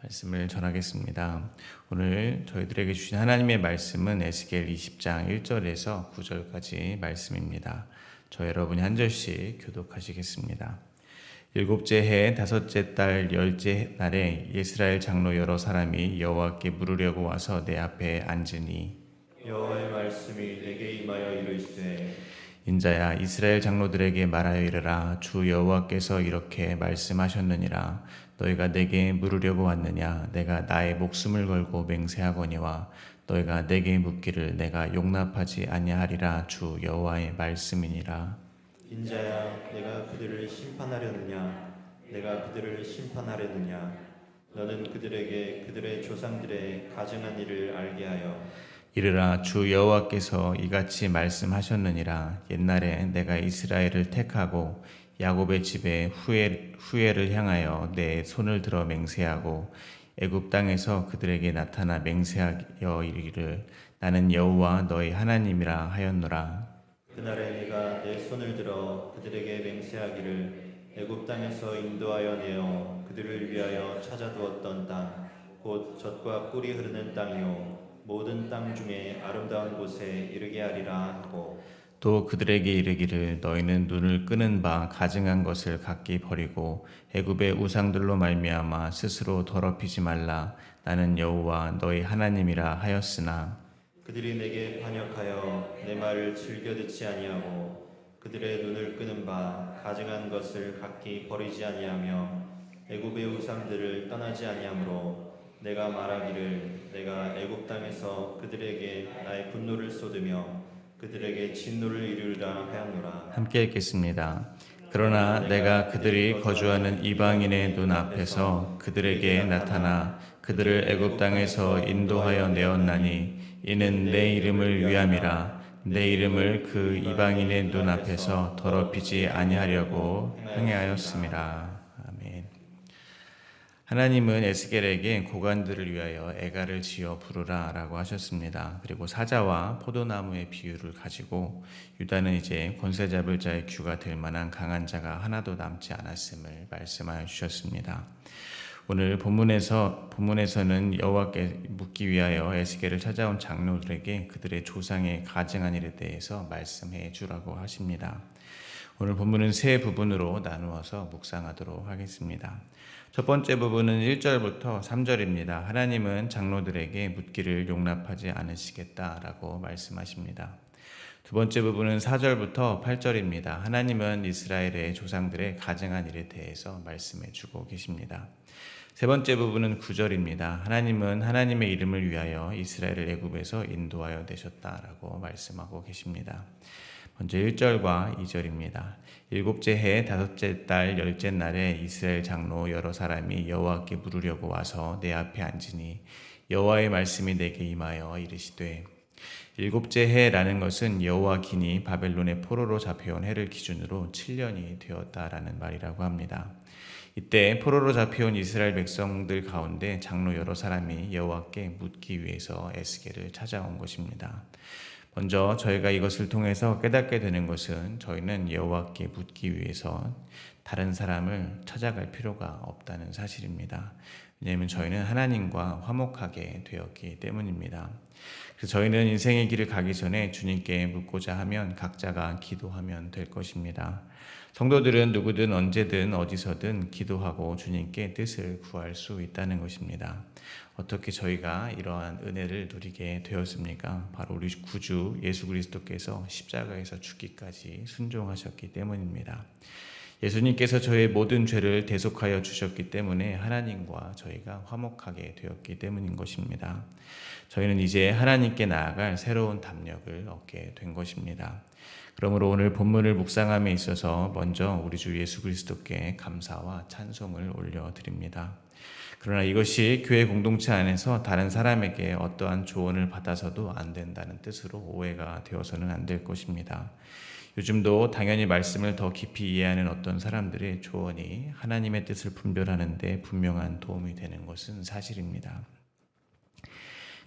말씀을 전하겠습니다. 오늘 저희들에게 주신 하나님의 말씀은 에스겔 20장 1절에서 9절까지 말씀입니다. 저 여러분이 한 절씩 교독하시겠습니다. 일곱째 해 다섯째 달 열째 날에 이스라엘 장로 여러 사람이 여호와께 물으려고 와서 내 앞에 앉으니 여호와의 말씀이 내게 임하여 이르시되 인자야 이스라엘 장로들에게 말하여 이르라 주 여호와께서 이렇게 말씀하셨느니라 너희가 내게 물으려고 왔느냐 내가 나의 목숨을 걸고 맹세하거니와 너희가 내게 묻기를 내가 용납하지 아니하리라 주 여호와의 말씀이니라. 인자야 내가 그들을 심판하려느냐 내가 그들을 심판하려느냐 너는 그들에게 그들의 조상들의 가증한 일을 알게 하여 이르라 주 여호와께서 이같이 말씀하셨느니라 옛날에 내가 이스라엘을 택하고 야곱의 집에 후회를 향하여 내 손을 들어 맹세하고 애굽 땅에서 그들에게 나타나 맹세하여 이르기를 나는 여호와 너희 하나님이라 하였노라. 그날에 내가 내 손을 들어 그들에게 맹세하기를 애굽 땅에서 인도하여 내어 그들을 위하여 찾아두었던 땅 곧 젖과 꿀이 흐르는 땅이요 모든 땅 중에 아름다운 곳에 이르게 하리라 하고 또 그들에게 이르기를 너희는 눈을 끄는 바 가증한 것을 각기 버리고 애굽의 우상들로 말미암아 스스로 더럽히지 말라 나는 여호와 너희 하나님이라 하였으나 그들이 내게 반역하여 내 말을 즐겨 듣지 아니하고 그들의 눈을 끄는 바 가증한 것을 각기 버리지 아니하며 애굽의 우상들을 떠나지 아니하므로 내가 말하기를 내가 애굽 땅에서 그들에게 나의 분노를 쏟으며 그들에게 진노를 이루리라 하였노라. 함께 읽겠습니다. 그러나 내가 그들이 거주하는 이방인의 눈 앞에서 그들에게 나타나 그들을 애굽 땅에서 인도하여 내었나니 이는 내 이름을 위함이라 내 이름을 그 이방인의 눈 앞에서 더럽히지 아니하려고 행하였음이라. 아멘. 하나님은 에스겔에게 고관들을 위하여 애가를 지어 부르라 라고 하셨습니다. 그리고 사자와 포도나무의 비유를 가지고 유다는 이제 권세 잡을 자의 규가 될 만한 강한 자가 하나도 남지 않았음을 말씀하여 주셨습니다. 오늘 본문에서는 여호와께 묻기 위하여 에스겔을 찾아온 장로들에게 그들의 조상의 가증한 일에 대해서 말씀해 주라고 하십니다. 오늘 본문은 세 부분으로 나누어서 묵상하도록 하겠습니다. 첫 번째 부분은 1절부터 3절입니다. 하나님은 장로들에게 묻기를 용납하지 않으시겠다라고 말씀하십니다. 두 번째 부분은 4절부터 8절입니다. 하나님은 이스라엘의 조상들의 가증한 일에 대해서 말씀해 주고 계십니다. 세 번째 부분은 9절입니다. 하나님은 하나님의 이름을 위하여 이스라엘을 애굽에서 인도하여 내셨다라고 말씀하고 계십니다. 먼저 1절과 2절입니다. 일곱째 해 다섯째 달 열째 날에 이스라엘 장로 여러 사람이 여호와께 물으려고 와서 내 앞에 앉으니 여호와의 말씀이 내게 임하여 이르시되 일곱째 해라는 것은 여호와 기니 바벨론의 포로로 잡혀온 해를 기준으로 7년이 되었다라는 말이라고 합니다. 이때 포로로 잡혀온 이스라엘 백성들 가운데 장로 여러 사람이 여호와께 묻기 위해서 에스겔을 찾아온 것입니다. 먼저 저희가 이것을 통해서 깨닫게 되는 것은 저희는 여호와께 묻기 위해서 다른 사람을 찾아갈 필요가 없다는 사실입니다. 왜냐하면 저희는 하나님과 화목하게 되었기 때문입니다. 그래서 저희는 인생의 길을 가기 전에 주님께 묻고자 하면 각자가 기도하면 될 것입니다. 성도들은 누구든 언제든 어디서든 기도하고 주님께 뜻을 구할 수 있다는 것입니다. 어떻게 저희가 이러한 은혜를 누리게 되었습니까? 바로 우리 구주 예수 그리스도께서 십자가에서 죽기까지 순종하셨기 때문입니다. 예수님께서 저의 모든 죄를 대속하여 주셨기 때문에 하나님과 저희가 화목하게 되었기 때문인 것입니다. 저희는 이제 하나님께 나아갈 새로운 담력을 얻게 된 것입니다. 그러므로 오늘 본문을 묵상함에 있어서 먼저 우리 주 예수 그리스도께 감사와 찬송을 올려드립니다. 그러나 이것이 교회 공동체 안에서 다른 사람에게 어떠한 조언을 받아서도 안 된다는 뜻으로 오해가 되어서는 안 될 것입니다. 요즘도 당연히 말씀을 더 깊이 이해하는 어떤 사람들의 조언이 하나님의 뜻을 분별하는 데 분명한 도움이 되는 것은 사실입니다.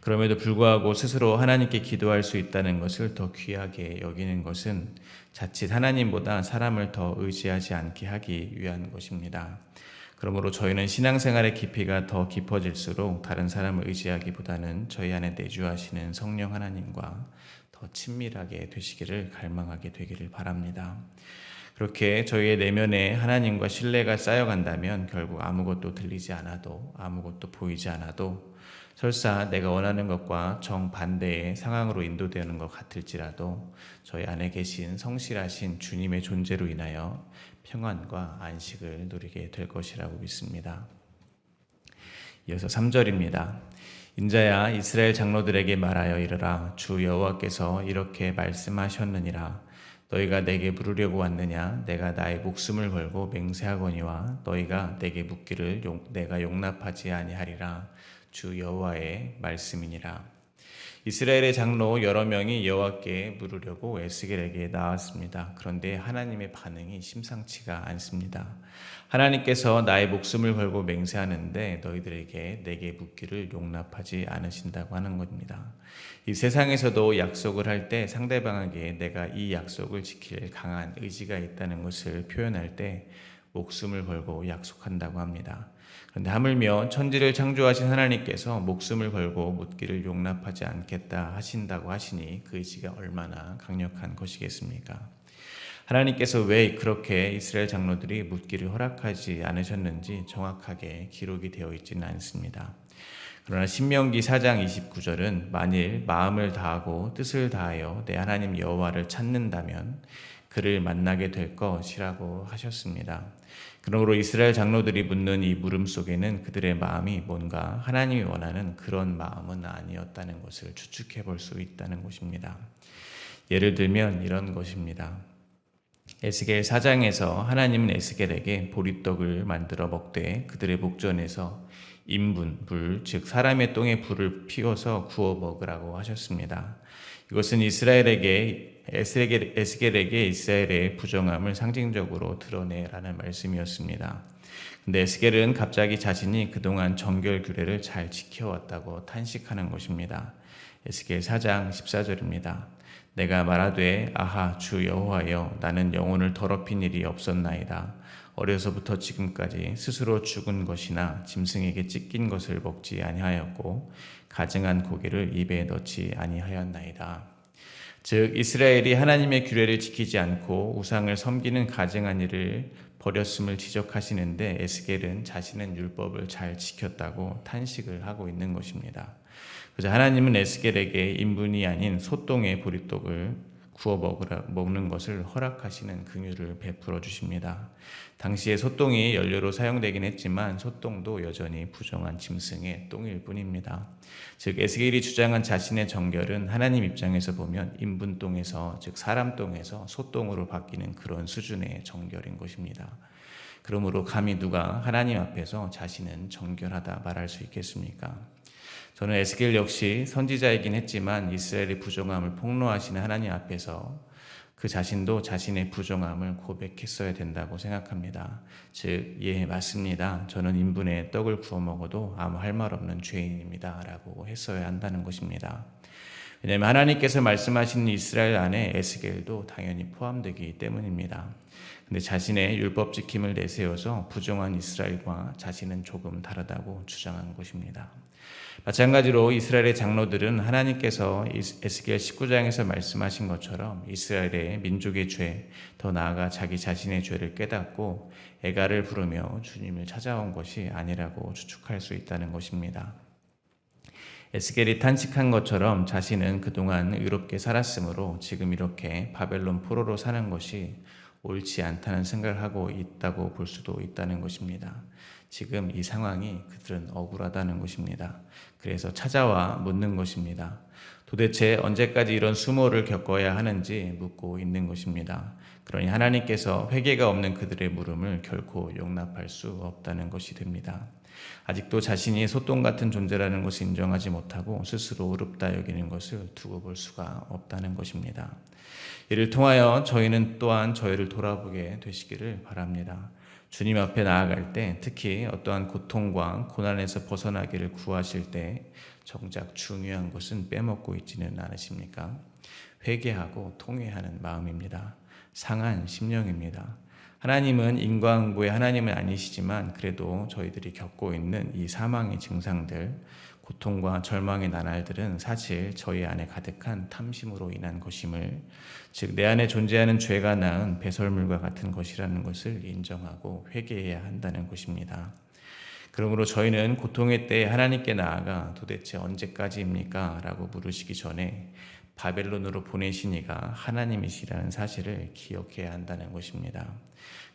그럼에도 불구하고 스스로 하나님께 기도할 수 있다는 것을 더 귀하게 여기는 것은 자칫 하나님보다 사람을 더 의지하지 않게 하기 위한 것입니다. 그러므로 저희는 신앙생활의 깊이가 더 깊어질수록 다른 사람을 의지하기보다는 저희 안에 내주하시는 성령 하나님과 더 친밀하게 되시기를 갈망하게 되기를 바랍니다. 그렇게 저희의 내면에 하나님과 신뢰가 쌓여간다면 결국 아무것도 들리지 않아도 아무것도 보이지 않아도 설사 내가 원하는 것과 정반대의 상황으로 인도되는 것 같을지라도 저희 안에 계신 성실하신 주님의 존재로 인하여 평안과 안식을 누리게 될 것이라고 믿습니다. 이어서 3절입니다. 인자야 이스라엘 장로들에게 말하여 이르라 주 여호와께서 이렇게 말씀하셨느니라 너희가 내게 물으려고 왔느냐 내가 나의 목숨을 걸고 맹세하거니와 너희가 내게 묻기를 내가 용납하지 아니하리라 주 여호와의 말씀이니라. 이스라엘의 장로 여러 명이 여호와께 물으려고 에스겔에게 나왔습니다. 그런데 하나님의 반응이 심상치가 않습니다. 하나님께서 나의 목숨을 걸고 맹세하는데 너희들에게 내게 묻기를 용납하지 않으신다고 하는 겁니다. 이 세상에서도 약속을 할 때 상대방에게 내가 이 약속을 지킬 강한 의지가 있다는 것을 표현할 때 목숨을 걸고 약속한다고 합니다. 그런데 하물며 천지를 창조하신 하나님께서 목숨을 걸고 묻기를 용납하지 않겠다 하신다고 하시니 그 의지가 얼마나 강력한 것이겠습니까? 하나님께서 왜 그렇게 이스라엘 장로들이 묻기를 허락하지 않으셨는지 정확하게 기록이 되어 있지는 않습니다. 그러나 신명기 4장 29절은 만일 마음을 다하고 뜻을 다하여 내 하나님 여호와를 찾는다면 그를 만나게 될 것이라고 하셨습니다. 그러므로 이스라엘 장로들이 묻는 이 물음 속에는 그들의 마음이 뭔가 하나님이 원하는 그런 마음은 아니었다는 것을 추측해 볼 수 있다는 것입니다. 예를 들면 이런 것입니다. 에스겔 4장에서 하나님은 에스겔에게 보리떡을 만들어 먹되 그들의 목전에서 인분, 불, 즉 사람의 똥에 불을 피워서 구워 먹으라고 하셨습니다. 이것은 에스겔에게 이스라엘의 부정함을 상징적으로 드러내라는 말씀이었습니다. 근데 에스겔은 갑자기 자신이 그동안 정결 규례를 잘 지켜왔다고 탄식하는 것입니다. 에스겔 4장 14절입니다. 내가 말하되 아하 주 여호와여 나는 영혼을 더럽힌 일이 없었나이다. 어려서부터 지금까지 스스로 죽은 것이나 짐승에게 찢긴 것을 먹지 아니하였고 가증한 고기를 입에 넣지 아니하였나이다. 즉 이스라엘이 하나님의 규례를 지키지 않고 우상을 섬기는 가증한 일을 버렸음을 지적하시는데 에스겔은 자신은 율법을 잘 지켰다고 탄식을 하고 있는 것입니다. 그래서 하나님은 에스겔에게 인분이 아닌 소똥의 보리떡을 구워 먹는 것을 허락하시는 긍휼을 베풀어 주십니다. 당시에 소똥이 연료로 사용되긴 했지만 소똥도 여전히 부정한 짐승의 똥일 뿐입니다. 즉 에스겔이 주장한 자신의 정결은 하나님 입장에서 보면 인분똥에서 즉 사람 똥에서 소똥으로 바뀌는 그런 수준의 정결인 것입니다. 그러므로 감히 누가 하나님 앞에서 자신은 정결하다 말할 수 있겠습니까? 저는 에스겔 역시 선지자이긴 했지만 이스라엘의 부정함을 폭로하시는 하나님 앞에서 그 자신도 자신의 부정함을 고백했어야 된다고 생각합니다. 즉, 예, 맞습니다. 저는 인분에 떡을 구워 먹어도 아무 할 말 없는 죄인입니다. 라고 했어야 한다는 것입니다. 왜냐하면 하나님께서 말씀하시는 이스라엘 안에 에스겔도 당연히 포함되기 때문입니다. 근데 자신의 율법 지킴을 내세워서 부정한 이스라엘과 자신은 조금 다르다고 주장한 것입니다. 마찬가지로 이스라엘의 장로들은 하나님께서 에스겔 19장에서 말씀하신 것처럼 이스라엘의 민족의 죄, 더 나아가 자기 자신의 죄를 깨닫고 애가를 부르며 주님을 찾아온 것이 아니라고 추측할 수 있다는 것입니다. 에스겔이 탄식한 것처럼 자신은 그동안 의롭게 살았으므로 지금 이렇게 바벨론 포로로 사는 것이 옳지 않다는 생각을 하고 있다고 볼 수도 있다는 것입니다. 지금 이 상황이 그들은 억울하다는 것입니다. 그래서 찾아와 묻는 것입니다. 도대체 언제까지 이런 수모를 겪어야 하는지 묻고 있는 것입니다. 그러니 하나님께서 회개가 없는 그들의 물음을 결코 용납할 수 없다는 것이 됩니다. 아직도 자신이 소똥 같은 존재라는 것을 인정하지 못하고 스스로 어렵다 여기는 것을 두고 볼 수가 없다는 것입니다. 이를 통하여 저희는 또한 저희를 돌아보게 되시기를 바랍니다. 주님 앞에 나아갈 때 특히 어떠한 고통과 고난에서 벗어나기를 구하실 때 정작 중요한 것은 빼먹고 있지는 않으십니까? 회개하고 통회하는 마음입니다. 상한 심령입니다. 하나님은 인과응보의 하나님은 아니시지만 그래도 저희들이 겪고 있는 이 사망의 증상들, 고통과 절망의 나날들은 사실 저희 안에 가득한 탐심으로 인한 것임을, 즉 내 안에 존재하는 죄가 낳은 배설물과 같은 것이라는 것을 인정하고 회개해야 한다는 것입니다. 그러므로 저희는 고통의 때에 하나님께 나아가 도대체 언제까지입니까? 라고 물으시기 전에 바벨론으로 보내신 이가 하나님이시라는 사실을 기억해야 한다는 것입니다.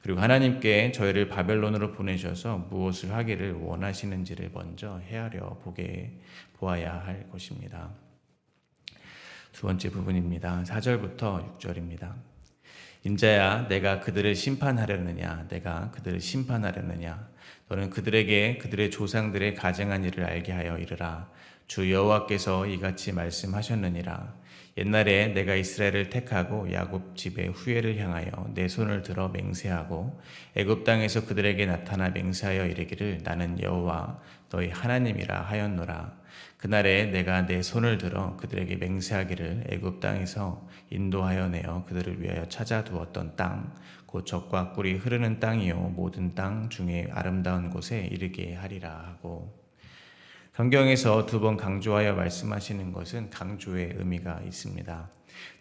그리고 하나님께 저희를 바벨론으로 보내셔서 무엇을 하기를 원하시는지를 먼저 헤아려 보아야 할 것입니다. 두 번째 부분입니다. 4절부터 6절입니다. 인자야, 내가 그들을 심판하려느냐? 내가 그들을 심판하려느냐? 너는 그들에게 그들의 조상들의 가증한 일을 알게 하여 이르라. 주 여호와께서 이같이 말씀하셨느니라. 옛날에 내가 이스라엘을 택하고 야곱 집의 후예를 향하여 내 손을 들어 맹세하고 애굽 땅에서 그들에게 나타나 맹세하여 이르기를 나는 여호와 너희 하나님이라 하였노라. 그날에 내가 내 손을 들어 그들에게 맹세하기를 애굽 땅에서 인도하여 내어 그들을 위하여 찾아두었던 땅, 곧 젖과 꿀이 흐르는 땅이요 모든 땅 중에 아름다운 곳에 이르게 하리라 하고, 성경에서 두 번 강조하여 말씀하시는 것은 강조의 의미가 있습니다.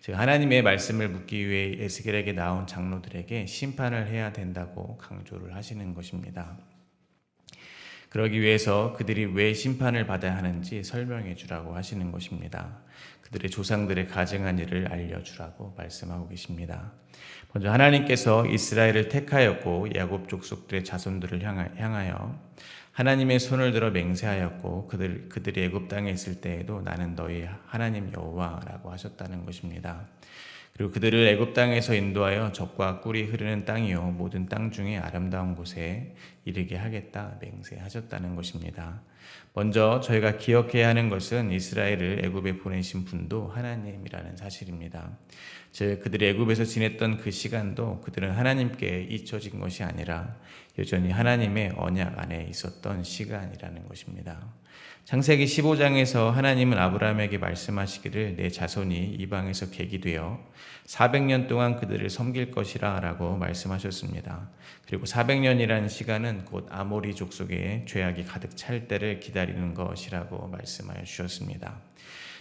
즉 하나님의 말씀을 묻기 위해 에스겔에게 나온 장로들에게 심판을 해야 된다고 강조를 하시는 것입니다. 그러기 위해서 그들이 왜 심판을 받아야 하는지 설명해 주라고 하시는 것입니다. 그들의 조상들의 가증한 일을 알려주라고 말씀하고 계십니다. 먼저 하나님께서 이스라엘을 택하였고 야곱 족속들의 자손들을 향하여 하나님의 손을 들어 맹세하였고 그들이 애굽 땅에 있을 때에도 나는 너희 하나님 여호와라고 하셨다는 것입니다. 그리고 그들을 애굽 땅에서 인도하여 젖과 꿀이 흐르는 땅이요 모든 땅 중에 아름다운 곳에 이르게 하겠다 맹세하셨다는 것입니다. 먼저 저희가 기억해야 하는 것은 이스라엘을 애굽에 보내신 분도 하나님이라는 사실입니다. 즉 그들이 애굽에서 지냈던 그 시간도 그들은 하나님께 잊혀진 것이 아니라 여전히 하나님의 언약 안에 있었던 시간이라는 것입니다. 창세기 15장에서 하나님은 아브라함에게 말씀하시기를 내 자손이 이방에서 객이 되어 400년 동안 그들을 섬길 것이라 라고 말씀하셨습니다. 그리고 400년이라는 시간은 곧 아모리 족속의 죄악이 가득 찰 때를 기다리는 것이라고 말씀하여 주셨습니다.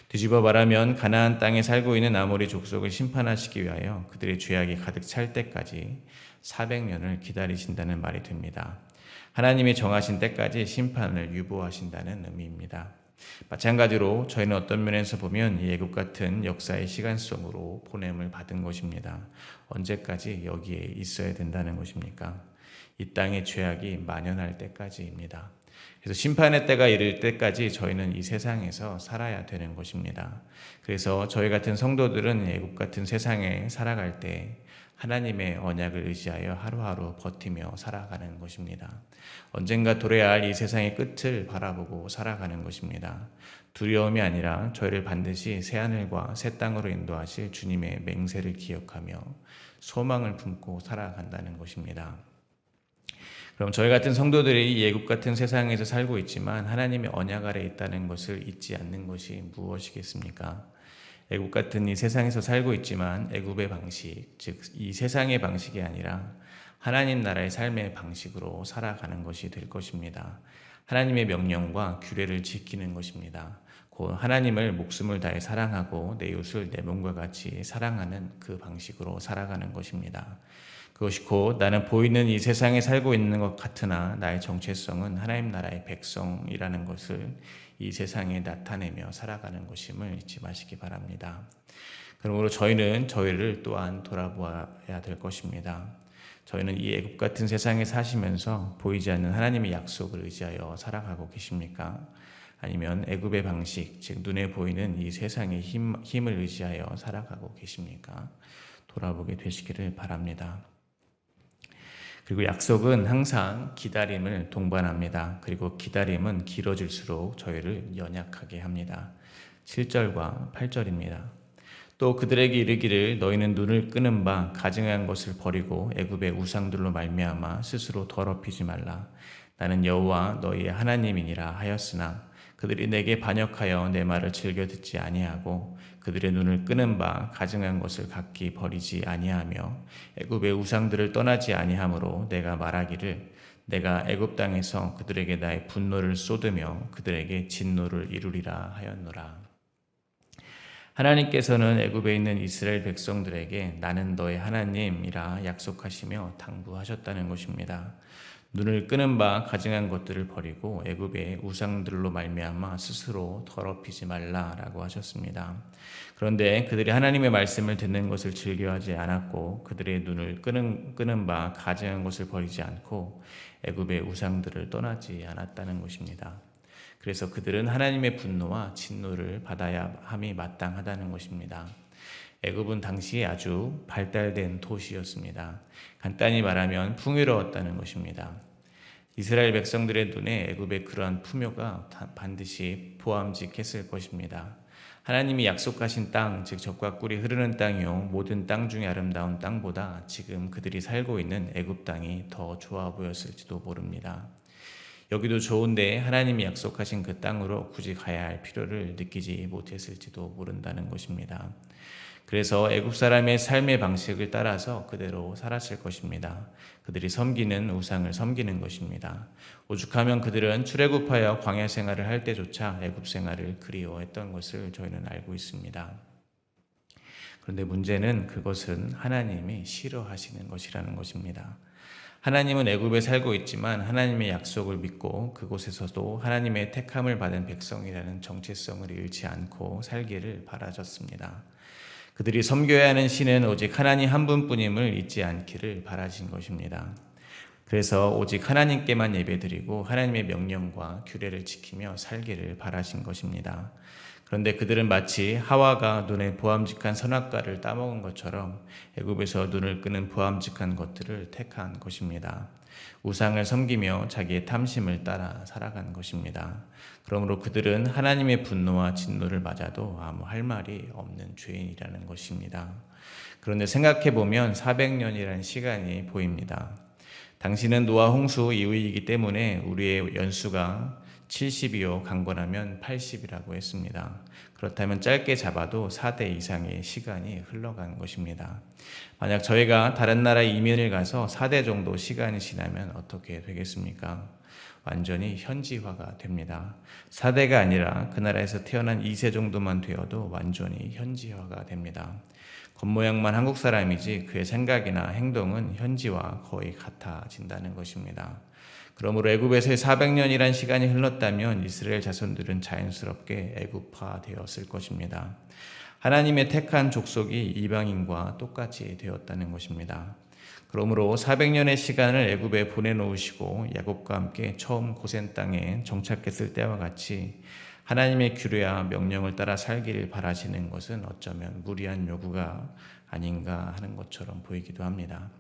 뒤집어 말하면 가나안 땅에 살고 있는 아모리 족속을 심판하시기 위하여 그들의 죄악이 가득 찰 때까지 400년을 기다리신다는 말이 됩니다. 하나님이 정하신 때까지 심판을 유보하신다는 의미입니다. 마찬가지로 저희는 어떤 면에서 보면 이 애굽 같은 역사의 시간 속으로 보냄을 받은 것입니다. 언제까지 여기에 있어야 된다는 것입니까? 이 땅의 죄악이 만연할 때까지입니다. 그래서 심판의 때가 이를 때까지 저희는 이 세상에서 살아야 되는 것입니다. 그래서 저희 같은 성도들은 애굽 같은 세상에 살아갈 때 하나님의 언약을 의지하여 하루하루 버티며 살아가는 것입니다. 언젠가 도래야 할 이 세상의 끝을 바라보고 살아가는 것입니다. 두려움이 아니라 저희를 반드시 새하늘과 새 땅으로 인도하실 주님의 맹세를 기억하며 소망을 품고 살아간다는 것입니다. 그럼 저희 같은 성도들이 이 애굽 같은 세상에서 살고 있지만 하나님의 언약 아래 있다는 것을 잊지 않는 것이 무엇이겠습니까? 애굽 같은 이 세상에서 살고 있지만 애굽의 방식, 즉 이 세상의 방식이 아니라 하나님 나라의 삶의 방식으로 살아가는 것이 될 것입니다. 하나님의 명령과 규례를 지키는 것입니다. 곧 하나님을 목숨을 다해 사랑하고 내 이웃을 내 몸과 같이 사랑하는 그 방식으로 살아가는 것입니다. 그것이 곧 나는 보이는 이 세상에 살고 있는 것 같으나 나의 정체성은 하나님 나라의 백성이라는 것을 이 세상에 나타내며 살아가는 것임을 잊지 마시기 바랍니다. 그러므로 저희는 저희를 또한 돌아보아야 될 것입니다. 저희는 이 애굽 같은 세상에 사시면서 보이지 않는 하나님의 약속을 의지하여 살아가고 계십니까? 아니면 애굽의 방식, 즉 눈에 보이는 이 세상의 힘을 의지하여 살아가고 계십니까? 돌아보게 되시기를 바랍니다. 그리고 약속은 항상 기다림을 동반합니다. 그리고 기다림은 길어질수록 저희를 연약하게 합니다. 7절과 8절입니다. 또 그들에게 이르기를 너희는 눈을 끄는 바 가증한 것을 버리고 애굽의 우상들로 말미암아 스스로 더럽히지 말라. 나는 여호와 너희의 하나님이니라 하였으나 그들이 내게 반역하여 내 말을 즐겨 듣지 아니하고 그들의 눈을 끄는 바 가증한 것을 각기 버리지 아니하며 애굽의 우상들을 떠나지 아니하므로 내가 말하기를 내가 애굽 땅에서 그들에게 나의 분노를 쏟으며 그들에게 진노를 이루리라 하였노라. 하나님께서는 애굽에 있는 이스라엘 백성들에게 나는 너의 하나님이라 약속하시며 당부하셨다는 것입니다. 눈을 끄는 바 가증한 것들을 버리고 애굽의 우상들로 말미암아 스스로 더럽히지 말라라고 하셨습니다. 그런데 그들이 하나님의 말씀을 듣는 것을 즐겨하지 않았고 그들의 눈을 끄는 바 가증한 것을 버리지 않고 애굽의 우상들을 떠나지 않았다는 것입니다. 그래서 그들은 하나님의 분노와 진노를 받아야 함이 마땅하다는 것입니다. 애굽은 당시에 아주 발달된 도시였습니다. 간단히 말하면 풍요로웠다는 것입니다. 이스라엘 백성들의 눈에 애굽의 그러한 풍요가 반드시 보암직했을 것입니다. 하나님이 약속하신 땅, 즉 젖과 꿀이 흐르는 땅이요 모든 땅 중에 아름다운 땅보다 지금 그들이 살고 있는 애굽 땅이 더 좋아 보였을지도 모릅니다. 여기도 좋은데 하나님이 약속하신 그 땅으로 굳이 가야 할 필요를 느끼지 못했을지도 모른다는 것입니다. 그래서 애굽 사람의 삶의 방식을 따라서 그대로 살았을 것입니다. 그들이 섬기는 우상을 섬기는 것입니다. 오죽하면 그들은 출애굽하여 광야 생활을 할 때조차 애굽 생활을 그리워했던 것을 저희는 알고 있습니다. 그런데 문제는 그것은 하나님이 싫어하시는 것이라는 것입니다. 하나님은 애굽에 살고 있지만 하나님의 약속을 믿고 그곳에서도 하나님의 택함을 받은 백성이라는 정체성을 잃지 않고 살기를 바라셨습니다. 그들이 섬겨야 하는 신은 오직 하나님 한 분뿐임을 잊지 않기를 바라신 것입니다. 그래서 오직 하나님께만 예배드리고 하나님의 명령과 규례를 지키며 살기를 바라신 것입니다. 그런데 그들은 마치 하와가 눈에 보암직한 선악과를 따먹은 것처럼 애굽에서 눈을 끄는 보암직한 것들을 택한 것입니다. 우상을 섬기며 자기의 탐심을 따라 살아간 것입니다. 그러므로 그들은 하나님의 분노와 진노를 맞아도 아무 할 말이 없는 죄인이라는 것입니다. 그런데 생각해보면 400년이라는 시간이 보입니다. 당시는 노아 홍수 이후이기 때문에 우리의 연수가 70이요 강건하면 80이라고 했습니다. 그렇다면 짧게 잡아도 4대 이상의 시간이 흘러간 것입니다. 만약 저희가 다른 나라 이민을 가서 4대 정도 시간이 지나면 어떻게 되겠습니까? 완전히 현지화가 됩니다. 4대가 아니라 그 나라에서 태어난 2세 정도만 되어도 완전히 현지화가 됩니다. 겉모양만 한국 사람이지 그의 생각이나 행동은 현지와 거의 같아진다는 것입니다. 그러므로 애굽에서의 400년이란 시간이 흘렀다면 이스라엘 자손들은 자연스럽게 애굽화되었을 것입니다. 하나님의 택한 족속이 이방인과 똑같이 되었다는 것입니다. 그러므로 400년의 시간을 애굽에 보내놓으시고 야곱과 함께 처음 고센 땅에 정착했을 때와 같이 하나님의 규례와 명령을 따라 살기를 바라시는 것은 어쩌면 무리한 요구가 아닌가 하는 것처럼 보이기도 합니다.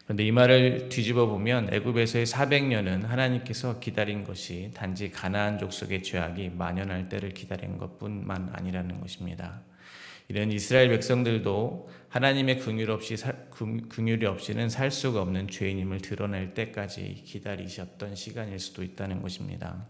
그런데 이 말을 뒤집어 보면 애굽에서의 400년은 하나님께서 기다린 것이 단지 가나안 족속의 죄악이 만연할 때를 기다린 것뿐만 아니라는 것입니다. 이런 이스라엘 백성들도 하나님의 긍휼이 없이는 살 수가 없는 죄인임을 드러낼 때까지 기다리셨던 시간일 수도 있다는 것입니다.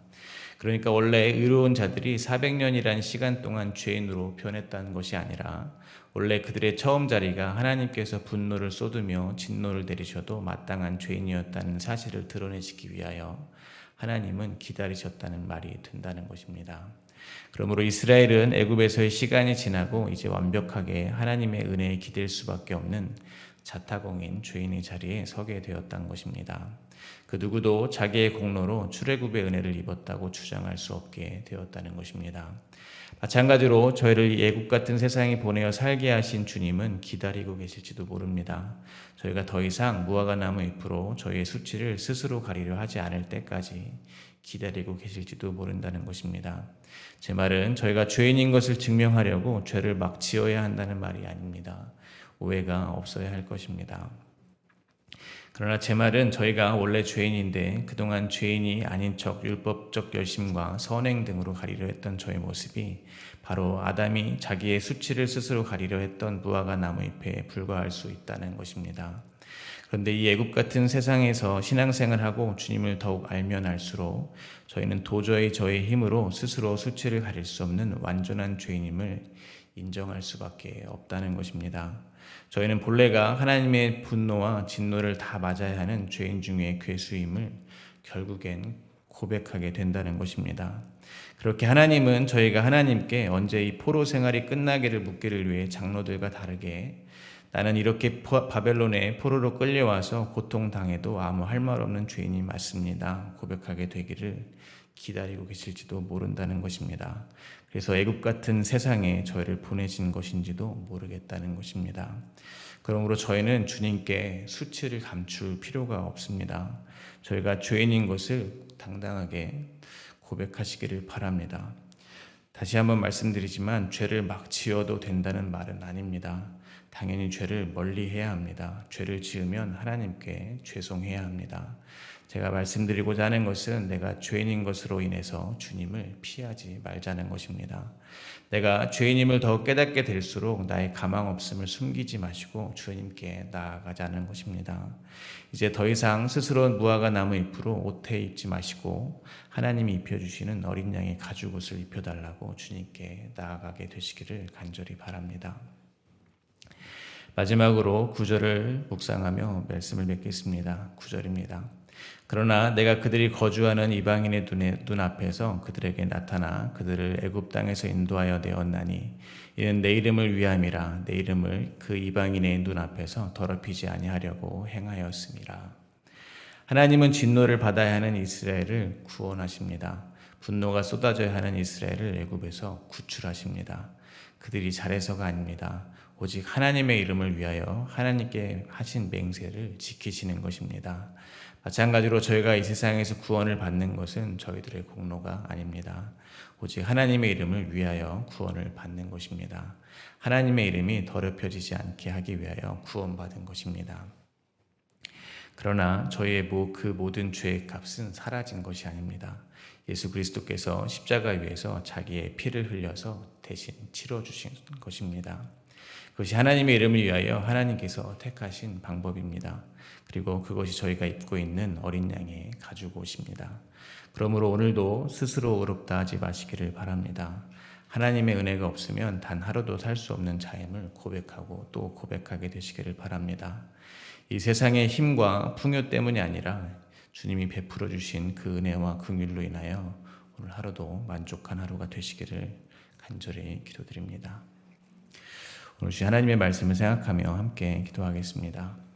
그러니까 원래 의로운 자들이 400년이라는 시간 동안 죄인으로 변했다는 것이 아니라 원래 그들의 처음 자리가 하나님께서 분노를 쏟으며 진노를 내리셔도 마땅한 죄인이었다는 사실을 드러내시기 위하여 하나님은 기다리셨다는 말이 된다는 것입니다. 그러므로 이스라엘은 애굽에서의 시간이 지나고 이제 완벽하게 하나님의 은혜에 기댈 수밖에 없는 자타공인 죄인의 자리에 서게 되었다는 것입니다. 그 누구도 자기의 공로로 출애굽의 은혜를 입었다고 주장할 수 없게 되었다는 것입니다. 마찬가지로 저희를 이 애굽 같은 세상에 보내어 살게 하신 주님은 기다리고 계실지도 모릅니다. 저희가 더 이상 무화과 나무 잎으로 저희의 수치를 스스로 가리려 하지 않을 때까지 기다리고 계실지도 모른다는 것입니다. 제 말은 저희가 죄인인 것을 증명하려고 죄를 막 지어야 한다는 말이 아닙니다. 오해가 없어야 할 것입니다. 그러나 제 말은 저희가 원래 죄인인데 그동안 죄인이 아닌 척 율법적 열심과 선행 등으로 가리려 했던 저의 모습이 바로 아담이 자기의 수치를 스스로 가리려 했던 무화과 나무 잎에 불과할 수 있다는 것입니다. 그런데 이 애굽 같은 세상에서 신앙생활하고 주님을 더욱 알면 알수록 저희는 도저히 저의 힘으로 스스로 수치를 가릴 수 없는 완전한 죄인임을 인정할 수밖에 없다는 것입니다. 저희는 본래가 하나님의 분노와 진노를 다 맞아야 하는 죄인 중에 괴수임을 결국엔 고백하게 된다는 것입니다. 그렇게 하나님은 저희가 하나님께 언제 이 포로 생활이 끝나기를 묻기를 위해 장로들과 다르게 나는 이렇게 바벨론의 포로로 끌려와서 고통당해도 아무 할 말 없는 죄인이 맞습니다. 고백하게 되기를 기다리고 계실지도 모른다는 것입니다. 그래서 애굽 같은 세상에 저희를 보내신 것인지도 모르겠다는 것입니다. 그러므로 저희는 주님께 수치를 감출 필요가 없습니다. 저희가 죄인인 것을 당당하게 고백하시기를 바랍니다. 다시 한번 말씀드리지만 죄를 막 지어도 된다는 말은 아닙니다. 당연히 죄를 멀리해야 합니다. 죄를 지으면 하나님께 죄송해야 합니다. 제가 말씀드리고자 하는 것은 내가 죄인인 것으로 인해서 주님을 피하지 말자는 것입니다. 내가 죄인임을 더 깨닫게 될수록 나의 가망 없음을 숨기지 마시고 주님께 나아가자는 것입니다. 이제 더 이상 스스로 무화과 나무 잎으로 옷에 입지 마시고 하나님이 입혀주시는 어린 양의 가죽옷을 입혀달라고 주님께 나아가게 되시기를 간절히 바랍니다. 마지막으로 9절을 묵상하며 말씀을 맺겠습니다. 9절입니다. 그러나 내가 그들이 거주하는 이방인의 눈앞에서 그들에게 나타나 그들을 애굽 땅에서 인도하여 내었나니 이는 내 이름을 위함이라. 내 이름을 그 이방인의 눈앞에서 더럽히지 아니하려고 행하였음이라. 하나님은 진노를 받아야 하는 이스라엘을 구원하십니다. 분노가 쏟아져야 하는 이스라엘을 애굽에서 구출하십니다. 그들이 잘해서가 아닙니다. 오직 하나님의 이름을 위하여 하나님께 하신 맹세를 지키시는 것입니다. 마찬가지로 저희가 이 세상에서 구원을 받는 것은 저희들의 공로가 아닙니다. 오직 하나님의 이름을 위하여 구원을 받는 것입니다. 하나님의 이름이 더럽혀지지 않게 하기 위하여 구원받은 것입니다. 그러나 저희의 그 모든 죄의 값은 사라진 것이 아닙니다. 예수 그리스도께서 십자가 위에서 자기의 피를 흘려서 대신 치러주신 것입니다. 그것이 하나님의 이름을 위하여 하나님께서 택하신 방법입니다. 그리고 그것이 저희가 입고 있는 어린 양의 가죽옷입니다. 그러므로 오늘도 스스로 의롭다 하지 마시기를 바랍니다. 하나님의 은혜가 없으면 단 하루도 살 수 없는 자임을 고백하고 또 고백하게 되시기를 바랍니다. 이 세상의 힘과 풍요 때문이 아니라 주님이 베풀어 주신 그 은혜와 긍휼로 인하여 오늘 하루도 만족한 하루가 되시기를 간절히 기도드립니다. 오늘 주신 하나님의 말씀을 생각하며 함께 기도하겠습니다.